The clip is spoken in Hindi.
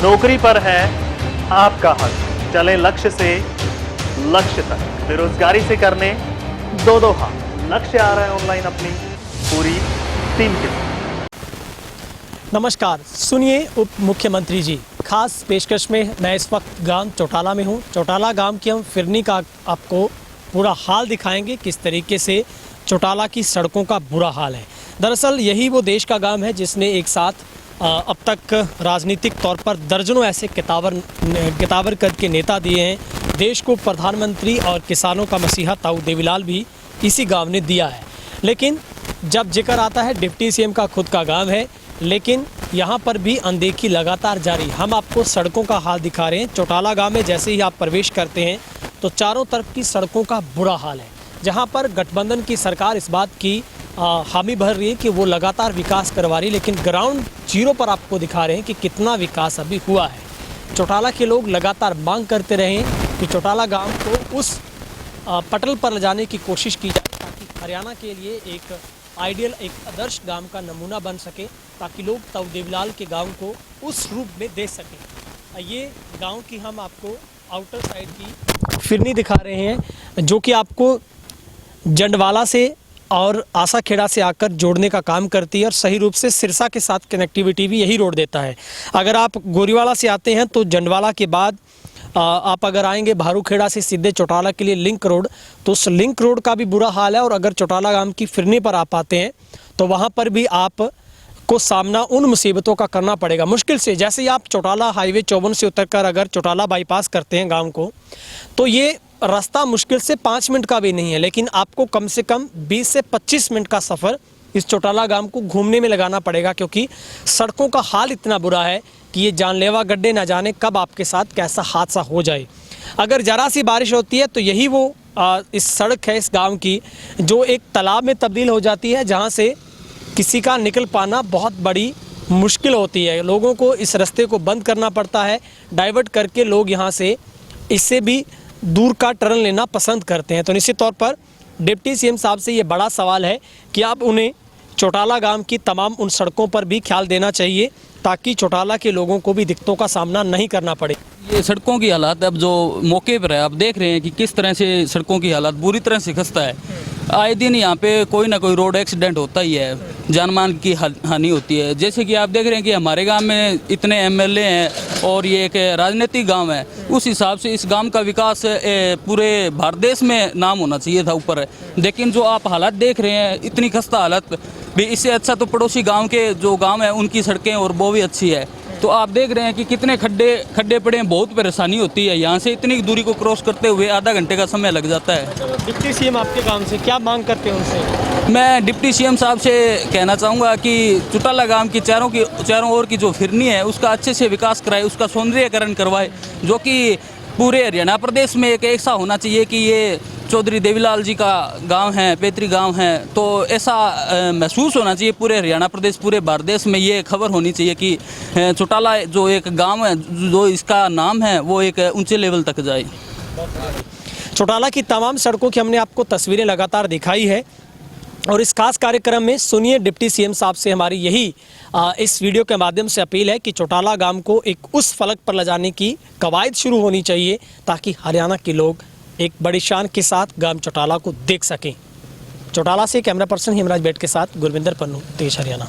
नौकरी पर है आपका हक, चलें लक्ष्य से लक्ष्य तक, बेरोजगारी से करने दो हाथ। लक्ष्य आ रहा है ऑनलाइन अपनी पूरी टीम के साथ। नमस्कार, सुनिए उप मुख्यमंत्री जी खास पेशकश में। मैं इस वक्त गांव चौटाला में हूं। चौटाला गांव की हम फिरनी का आपको पूरा हाल दिखाएंगे, किस तरीके से चौटाला की सड़कों का बुरा हाल है। दरअसल यही वो देश का गांव है जिसने एक साथ अब तक राजनीतिक तौर पर दर्जनों ऐसे किताबर कद के नेता दिए हैं। देश को प्रधानमंत्री और किसानों का मसीहा ताऊ देवीलाल भी इसी गांव ने दिया है। लेकिन जब जिक्र आता है डिप्टी सीएम का खुद का गांव है, लेकिन यहाँ पर भी अनदेखी लगातार जारी। हम आपको सड़कों का हाल दिखा रहे हैं। चौटाला गांव में जैसे ही आप प्रवेश करते हैं तो चारों तरफ की सड़कों का बुरा हाल है, जहाँ पर गठबंधन की सरकार इस बात की हामी भर रही है कि वो लगातार विकास करवा रही है, लेकिन ग्राउंड जीरो पर आपको दिखा रहे हैं कि कितना विकास अभी हुआ है। चौटाला के लोग लगातार मांग करते रहे हैं कि चौटाला गांव को उस पटल पर ले जाने की कोशिश की जाए ताकि हरियाणा के लिए एक आइडियल, एक आदर्श गांव का नमूना बन सके, ताकि लोग ताऊ देवीलाल के गांव को उस रूप में देख सकें। ये गांव की हम आपको आउटर साइड की फिरनी दिखा रहे हैं, जो कि आपको जंडवाला से और आसाखेड़ा से आकर जोड़ने का काम करती है और सही रूप से सिरसा के साथ कनेक्टिविटी भी यही रोड देता है। अगर आप गोरीवाला से आते हैं तो जंडवाला के बाद आप अगर आएंगे भारूखेड़ा से सीधे चौटाला के लिए लिंक रोड, तो उस लिंक रोड का भी बुरा हाल है। और अगर चौटाला गांव की फिरनी पर आप आते हैं तो वहां पर भी आप को सामना उन मुसीबतों का करना पड़ेगा मुश्किल से। जैसे ही आप चौटाला हाईवे 54 से उतरकर अगर चौटाला बाईपास करते हैं गांव को, तो ये रास्ता मुश्किल से 5 मिनट का भी नहीं है, लेकिन आपको कम से कम 20 से 25 मिनट का सफ़र इस चौटाला गांव को घूमने में लगाना पड़ेगा, क्योंकि सड़कों का हाल इतना बुरा है कि ये जानलेवा गड्ढे न जाने कब आपके साथ कैसा हादसा हो जाए। अगर ज़रा सी बारिश होती है तो यही वो इस सड़क है इस गांव की, जो एक तालाब में तब्दील हो जाती है, जहां से किसी का निकल पाना बहुत बड़ी मुश्किल होती है। लोगों को इस रास्ते को बंद करना पड़ता है, डाइवर्ट करके लोग यहाँ से इससे भी दूर का टर्न लेना पसंद करते हैं। तो निश्चित तौर पर डिप्टी सीएम साहब से ये बड़ा सवाल है कि आप उन्हें चौटाला गांव की तमाम उन सड़कों पर भी ख्याल देना चाहिए, ताकि चौटाला के लोगों को भी दिक्कतों का सामना नहीं करना पड़े। ये सड़कों की हालात अब जो मौके पर है, आप देख रहे हैं कि किस तरह से सड़कों की हालात बुरी तरह से खस्ता है। आए दिन यहाँ पे कोई ना कोई रोड एक्सीडेंट होता ही है, जान मान की हानि होती है। जैसे कि आप देख रहे हैं कि हमारे गांव में इतने एमएलए हैं और ये एक राजनीतिक गांव है, उस हिसाब से इस गांव का विकास पूरे भारत देश में नाम होना चाहिए था ऊपर। लेकिन जो आप हालात देख रहे हैं, इतनी खस्ता हालत भी, इससे अच्छा तो पड़ोसी गांव के जो गांव है उनकी सड़कें और वो भी अच्छी है। तो आप देख रहे हैं कि कितने खड्डे पड़े हैं, बहुत परेशानी होती है। यहाँ से इतनी दूरी को क्रॉस करते हुए आधा घंटे का समय लग जाता है। डिप्टी सीएम आपके गांव से क्या मांग करते हैं उनसे? मैं डिप्टी सीएम साहब से कहना चाहूँगा कि चौटाला गांव की चारों ओर की जो फिरनी है उसका अच्छे से विकास कराए, उसका सौंदर्यीकरण करवाए, जो कि पूरे हरियाणा प्रदेश में एक ऐसा होना चाहिए कि ये चौधरी देवीलाल जी का गांव है, पैतृक गांव है। तो ऐसा महसूस होना चाहिए पूरे हरियाणा प्रदेश, पूरे भारत देश में ये खबर होनी चाहिए कि चौटाला जो एक गांव है, जो इसका नाम है, वो एक ऊंचे लेवल तक जाए। चौटाला की तमाम सड़कों की हमने आपको तस्वीरें लगातार दिखाई है, और इस खास कार्यक्रम में सुनिए डिप्टी सीएम साहब से हमारी यही इस वीडियो के माध्यम से अपील है कि चौटाला गांव को एक उस फलक पर ले जाने की कवायद शुरू होनी चाहिए, ताकि हरियाणा के लोग एक बड़ी शान के साथ गांव चौटाला को देख सकें। चौटाला से कैमरा पर्सन हेमराज बेट के साथ गुरविंदर पन्नू, तेज हरियाणा।